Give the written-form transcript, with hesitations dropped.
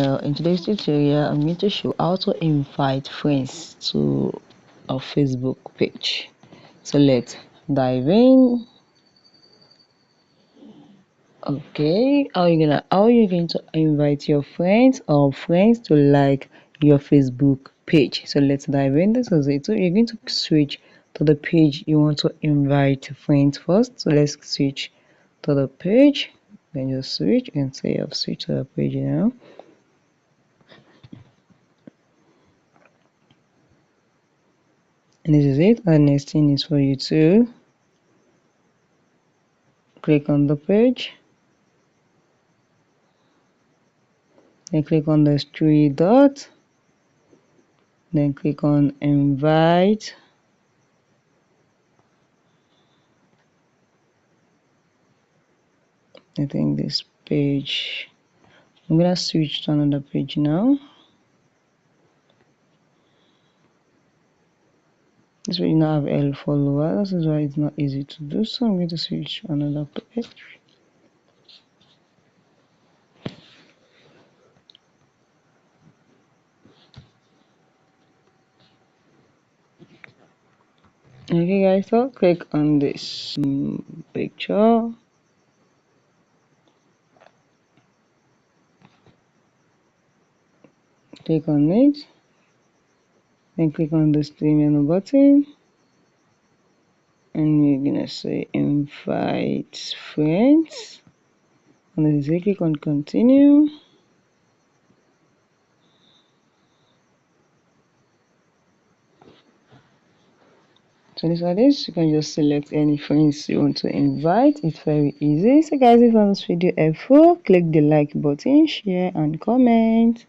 In today's tutorial, I'm going to show how to invite friends to our Facebook page. So let's dive in. Okay, how are you going to invite your friends or friends to like your Facebook page? So let's dive in. This is it. So you're going to switch to the page you want to invite friends first. So let's switch to the page. Then just switch and say I've switched to the page now. And this is it. And next thing is for you to click on the page, then click on the three dots, then click on invite. I think this page, I'm gonna switch to another page now. This way you now have L follower. This is why it's not easy to do. So I'm going to switch to another page. Okay guys, so click on this picture. Click on it. Then click on this three menu button. And we're gonna say invite friends. And then say click on continue. So this is this. You can just select any friends you want to invite. It's very easy. So guys, if you found this video helpful, click the like button, share and comment.